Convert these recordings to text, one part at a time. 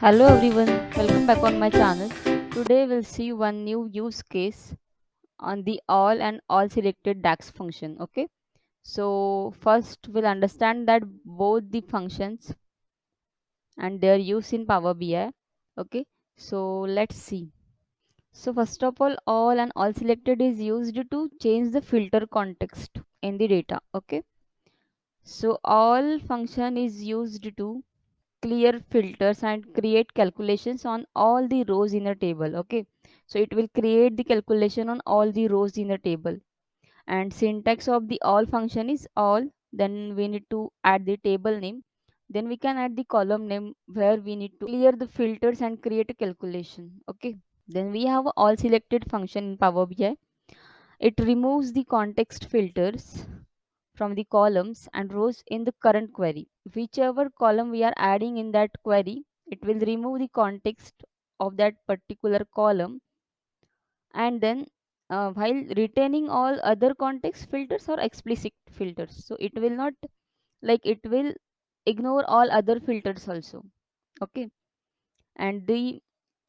Hello everyone, welcome back on my channel. Today we'll see one new use case on the all and all selected DAX function. Okay, so first we'll understand that both the functions and their use in Power BI. Okay, so let's see. So first of all and all selected is used to change the filter context in the data. Okay, so all function is used to clear filters and create calculations on all the rows in a table. Okay, so it will create the calculation on all the rows in a table, and syntax of the all function is all. Then we need to add the table name, then we can add the column name where we need to clear the filters and create a calculation. Okay, then we have all selected function in Power BI. It removes the context filters from the columns and rows in the current query. Whichever column we are adding in that query, it will remove the context of that particular column, and then while retaining all other context filters or explicit filters. So it will not, like, it will ignore all other filters also. Okay, and the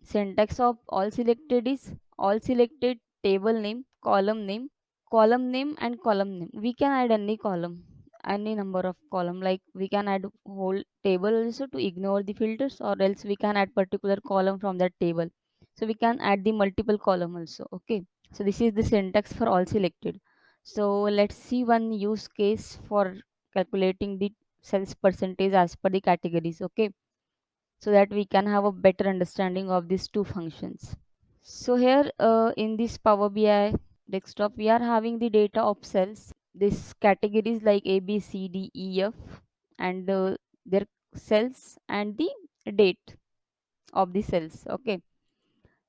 syntax of all selected is all selected, table name, and column name. We can add any column, any number of column, like we can add whole table also to ignore the filters, or else we can add particular column from that table, so we can add the multiple column also. Okay, so this is the syntax for all selected. So let's see one use case for calculating the sales percentage as per the categories. Okay, so that we can have a better understanding of these two functions. So here in this Power BI desktop, we are having the data of cells. This categories like A, B, C, D, E, F, and their cells and the date of the cells. Okay.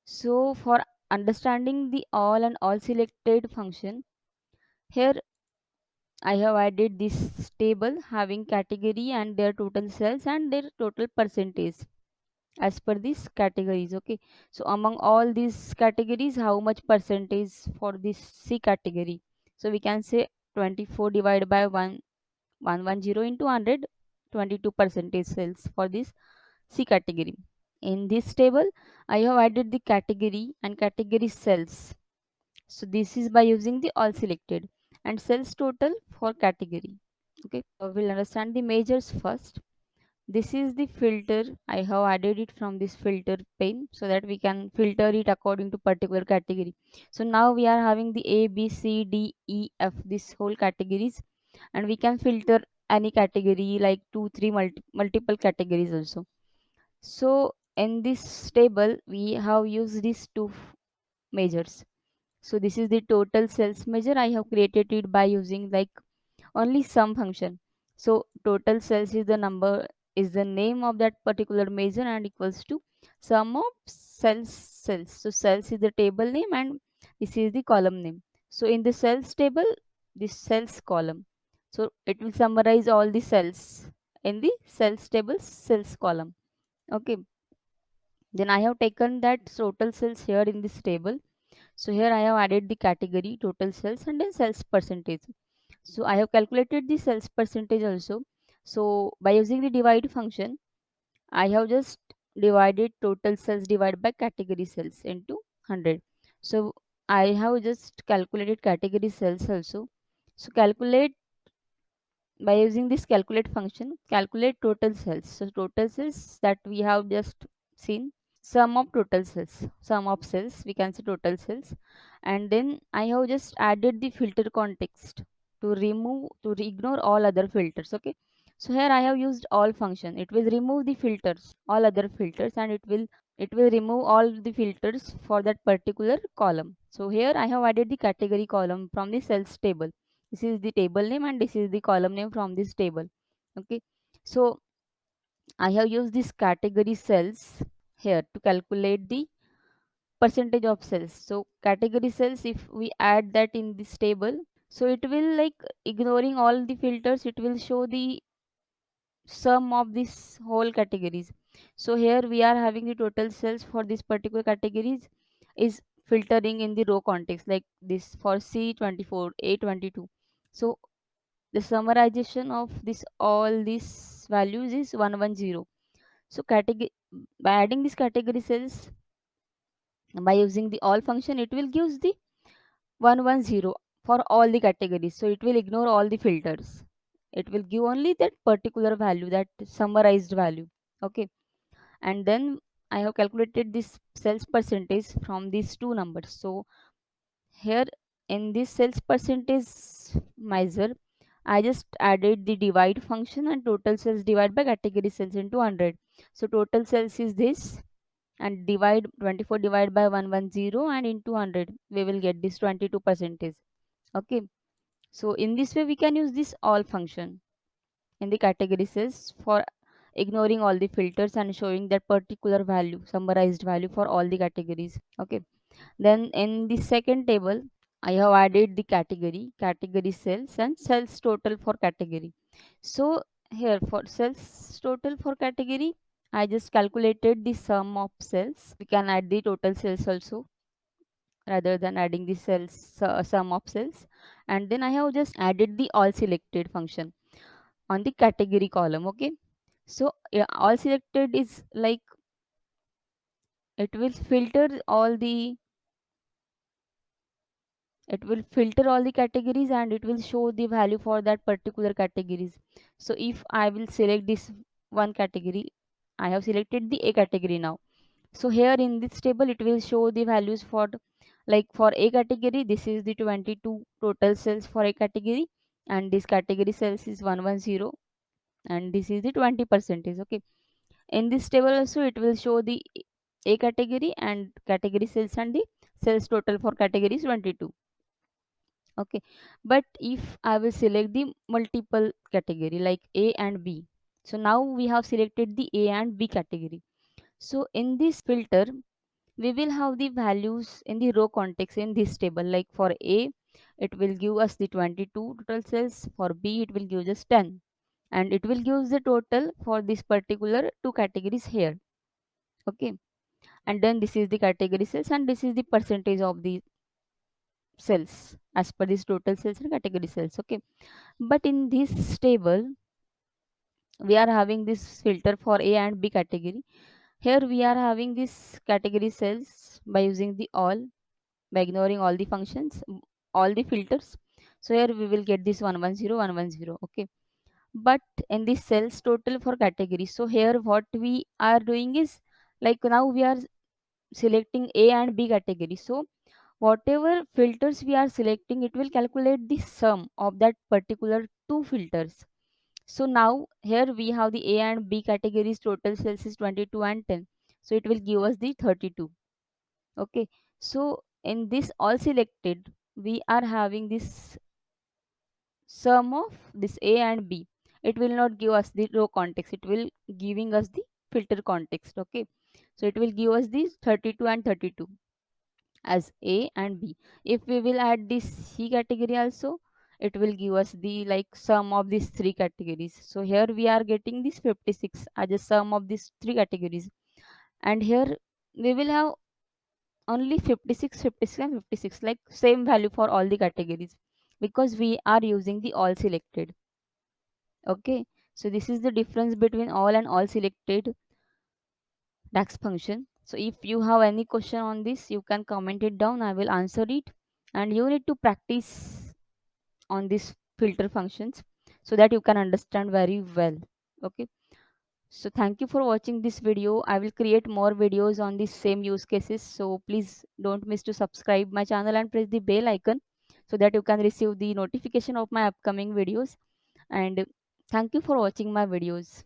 So for understanding the all and all selected function, here I have added this table having category and their total cells and their total percentage as per these categories. Okay, so among all these categories, how much percentage for this C category? So we can say 24 divided by 110 into 100, 22 percentage sales for this C category. In this table I have added the category and category cells. So this is by using the all selected and cells total for category. Okay, we'll understand the measures first. This is the filter. I have added it from this filter pane so that we can filter it according to particular category. So now we are having the A, B, C, D, E, F, this whole categories, and we can filter any category like two, three multiple categories also. So in this table we have used these two measures. So this is the total sales measure. I have created it by using like only sum function. So total cells is the number, is the name of that particular measure, and equals to sum of cells. So cells is the table name and this is the column name. So in the cells table, this cells column, so it will summarize all the cells in the cells table cells column. Okay, then I have taken that total cells here in this table. So here I have added the category, total cells, and then cells percentage. So I have calculated the cells percentage also. So by using the divide function, I have just divided total cells divided by category cells into 100. So I have just calculated category cells also. So calculate, by using this calculate function, calculate total cells. So total cells that we have just seen, sum of total cells, sum of cells, we can say total cells. And then I have just added the filter context to remove, to ignore all other filters. Okay, so here I have used all function. It will remove the filters, all other filters, and it will remove all the filters for that particular column. So here I have added the category column from the cells table. This is the table name and this is the column name from this table. Okay, so I have used this category cells here to calculate the percentage of cells. So category cells, if we add that in this table, so it will, like, ignoring all the filters, it will show the sum of this whole categories. So here we are having the total cells for this particular categories is filtering in the row context, like this for C24, A22. So the summarization of this all these values is 110. So category, by adding this category cells, by using the all function, it will gives the 110 for all the categories. So it will ignore all the filters. It will give only that particular value, that summarized value. Okay. And then I have calculated this sales percentage from these two numbers. So here in this sales percentage measure, I just added the divide function and total sales divide by category sales into 100. So total sales is this, and divide 24 divided by 110 and into 100, we will get this 22 percentage. Okay, so in this way we can use this all function in the category cells for ignoring all the filters and showing that particular value, summarized value for all the categories. Okay, then in the second table I have added the category cells and cells total for category. So here for cells total for category, I just calculated the sum of cells. We can add the total cells also rather than adding the cells, sum of cells. And then I have just added the all selected function on the category column. Okay, so yeah, all selected is like it will filter all the, it will filter all the categories and it will show the value for that particular categories. So if I will select this one category, I have selected the A category now. So here in this table it will show the values for like for A category, this is the 22 total cells for A category, and this category cells is 110, and this is the 20 percentage. Okay, in this table also it will show the A category and category cells and the cells total for category is 22. Okay, but if I will select the multiple category like A and B, so now we have selected the A and B category. So in this filter we will have the values in the row context in this table. Like for A it will give us the 22 total cells, for B it will give us 10, and it will give the total for this particular two categories here. Okay, and then this is the category cells and this is the percentage of the cells as per this total cells and category cells. Okay, but in this table we are having this filter for A and B category. Here we are having this category cells by using the all, by ignoring all the functions, all the filters. So here we will get this 110 110. Okay, but in this cells total for category, so here what we are doing is like now we are selecting A and B category. So whatever filters we are selecting, it will calculate the sum of that particular two filters. So now here we have the A and B categories total cells is 22 and 10. So it will give us the 32. Okay. So in this all selected, we are having this sum of this A and B. It will not give us the row context. It will giving us the filter context. Okay. So it will give us these 32 and 32 as A and B. If we will add this C category also, it will give us the like sum of these three categories. So here we are getting this 56 as a sum of these three categories, and here we will have only 56, 56 and 56, like same value for all the categories because we are using the all selected. Okay, so this is the difference between all and all selected DAX function. So if you have any question on this, you can comment it down. I will answer it. And you need to practice on these filter functions so that you can understand very well. Okay. So thank you for watching this video. I will create more videos on these same use cases. So please don't miss to subscribe my channel and press the bell icon so that you can receive the notification of my upcoming videos. And thank you for watching my videos.